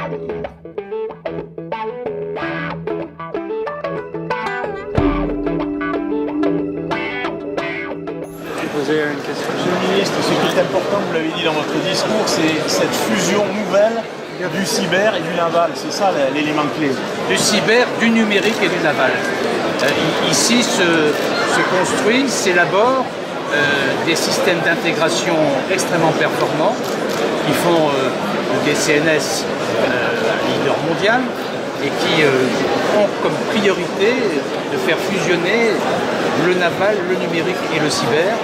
Poser une question. Monsieur le ministre, ce qui est important, vous l'avez dit dans votre discours, c'est cette fusion nouvelle du cyber et du naval. C'est ça l'élément clé. Du cyber, du numérique et du naval. Ici se construisent, s'élaborent des systèmes d'intégration extrêmement performants qui font des CNS un leader mondial et qui ont comme priorité de faire fusionner le naval, le numérique et le cyber.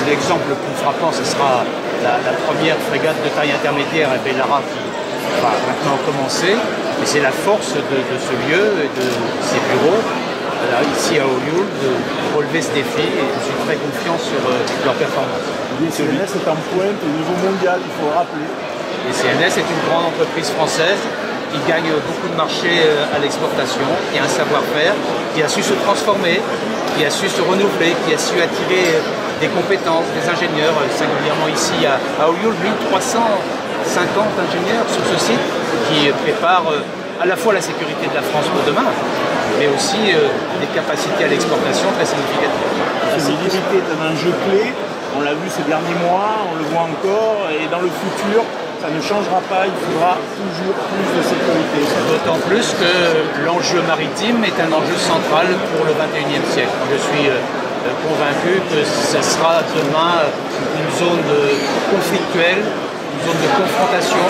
L'exemple le plus frappant, ce sera la première frégate de taille intermédiaire, Bellara, qui va maintenant commencer. Et c'est la force de ce lieu et de ses bureaux, ici à Olioul, de relever ce défi. Et je suis très confiant sur leur performance. Le CNS est en pointe au niveau mondial, il faut le rappeler. Le CNS est une grande entreprise française qui gagne beaucoup de marchés à l'exportation, qui a un savoir-faire, qui a su se transformer, qui a su se renouveler, qui a su attirer des compétences, des ingénieurs, singulièrement ici à Olioul, 1350 ingénieurs sur ce site qui préparent à la fois la sécurité de la France pour demain, mais aussi des capacités à l'exportation très significatives. La sécurité est un enjeu clé, on l'a vu ces derniers mois, on le voit encore, et dans le futur, ça ne changera pas, il faudra toujours plus de sécurité. D'autant plus que l'enjeu maritime est un enjeu central pour le XXIe siècle. Je suis convaincu que ce sera demain une zone conflictuelle, une zone de confrontation.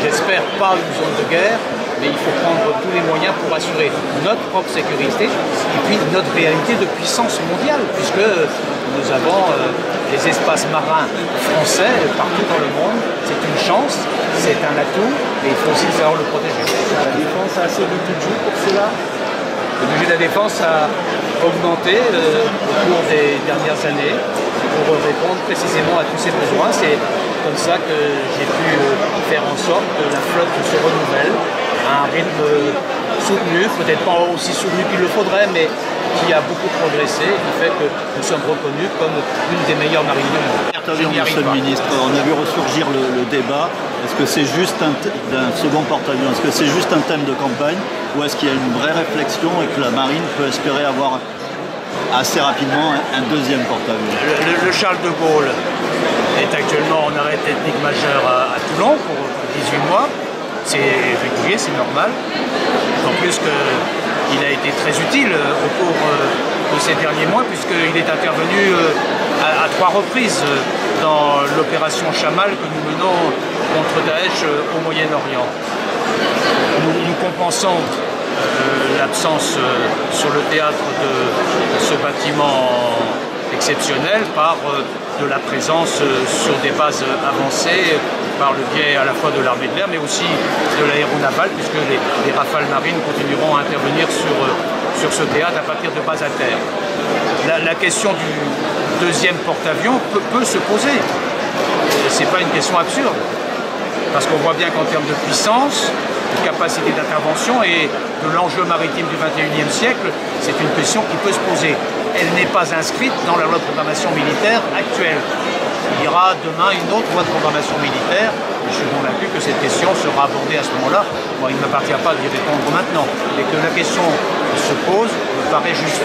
J'espère pas une zone de guerre, mais il faut prendre tous les moyens pour assurer notre propre sécurité et puis notre réalité de puissance mondiale, puisque nous avons les espaces marins français partout dans le monde. C'est une chance, c'est un atout, mais il faut aussi savoir le protéger. La défense a assez de budget pour cela. Le budget de la défense a augmenté au cours des dernières années pour répondre précisément à tous ces besoins. C'est comme ça que j'ai pu faire en sorte que la flotte se renouvelle à un rythme soutenu, peut-être pas aussi soutenu qu'il le faudrait, mais qui a beaucoup progressé et qui fait que nous sommes reconnus comme une des meilleures marines du monde. Monsieur le ministre, on a vu ressurgir le débat. Est-ce que c'est juste d'un second porte-avions, est-ce que c'est juste un thème de campagne ou est-ce qu'il y a une vraie réflexion et que la marine peut espérer avoir assez rapidement un deuxième porte-avions? Le Charles de Gaulle est actuellement en arrêt technique majeur à Toulon pour 18 mois. C'est régulier, c'est normal. En plus qu'il a été très utile au cours de ces derniers mois puisqu'il est intervenu à 3 reprises dans l'opération Chamal que nous menons contre Daesh au Moyen-Orient. Nous compensons l'absence sur le théâtre de ce bâtiment exceptionnel par de la présence sur des bases avancées par le biais à la fois de l'armée de l'air mais aussi de l'aéronavale puisque les rafales marines continueront à intervenir sur ce théâtre à partir de bases à terre. La question du deuxième porte-avions peut se poser. C'est pas une question absurde parce qu'on voit bien qu'en termes de puissance, de capacité d'intervention et de l'enjeu maritime du XXIe siècle, c'est une question qui peut se poser. Elle n'est pas inscrite dans la loi de programmation militaire actuelle. Il y aura demain une autre loi de programmation militaire. Et je suis convaincu que cette question sera abordée à ce moment-là. Bon, il ne m'appartient pas d'y répondre maintenant, mais que la question se pose me paraît juste.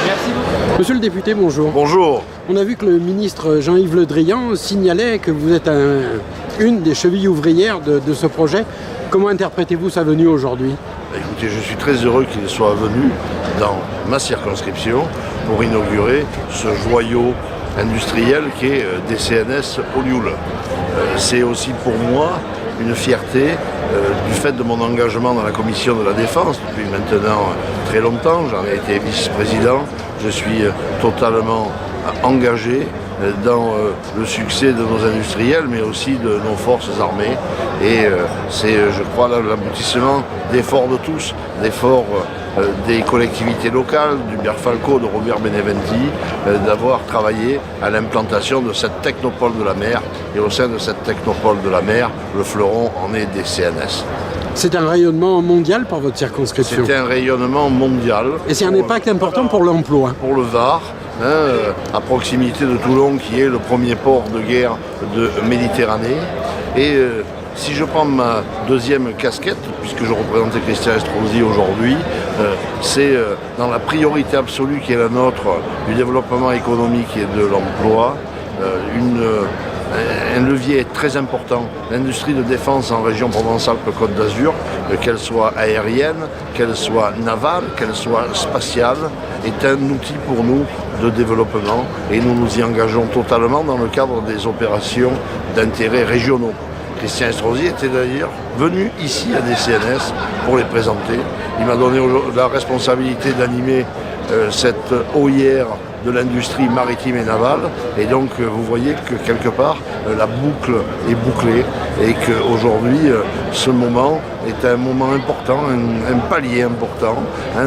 Merci beaucoup. Monsieur le député, bonjour. Bonjour. On a vu que le ministre Jean-Yves Le Drian signalait que vous êtes une des chevilles ouvrières de ce projet. Comment interprétez-vous sa venue aujourd'hui? Écoutez, je suis très heureux qu'il soit venu dans ma circonscription pour inaugurer ce joyau industriel qui est DCNS Olioul. C'est aussi pour moi une fierté du fait de mon engagement dans la commission de la défense depuis maintenant très longtemps. J'en ai été vice-président. Je suis totalement engagé dans le succès de nos industriels, mais aussi de nos forces armées. Et c'est, je crois, l'aboutissement d'efforts de tous, d'efforts des collectivités locales, du Falco, de Robert Beneventi, d'avoir travaillé à l'implantation de cette technopole de la mer. Et au sein de cette technopole de la mer, le fleuron en est des CNS. C'est un rayonnement mondial pour votre circonscription? C'est un rayonnement mondial. Et c'est un impact important pour l'emploi? Pour le Var, à proximité de Toulon, qui est le premier port de guerre de Méditerranée. Et si je prends ma deuxième casquette, puisque je représentais Christian Estrosi aujourd'hui, c'est dans la priorité absolue qui est la nôtre du développement économique et de l'emploi, un levier très important. L'industrie de défense en région Provence-Alpes-Côte d'Azur, qu'elle soit aérienne, qu'elle soit navale, qu'elle soit spatiale, est un outil pour nous de développement et nous nous y engageons totalement dans le cadre des opérations d'intérêt régionaux. Christian Estrosi était d'ailleurs venu ici à DCNS pour les présenter. Il m'a donné la responsabilité d'animer cette OIR de l'industrie maritime et navale. Et donc vous voyez que quelque part la boucle est bouclée et qu'aujourd'hui ce moment est un moment important, un palier important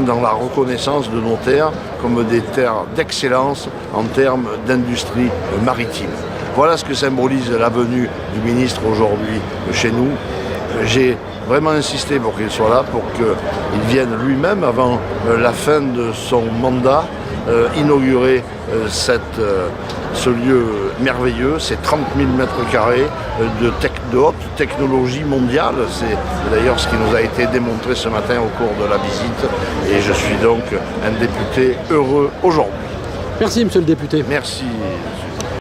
dans la reconnaissance de nos terres comme des terres d'excellence en termes d'industrie maritime. Voilà ce que symbolise la venue du ministre aujourd'hui chez nous. J'ai vraiment insisté pour qu'il soit là, pour qu'il vienne lui-même avant la fin de son mandat inaugurer ce lieu merveilleux, ces 30 000 mètres carrés de haute technologie mondiale. C'est d'ailleurs ce qui nous a été démontré ce matin au cours de la visite et je suis donc un député heureux aujourd'hui. Merci, monsieur le député. Merci.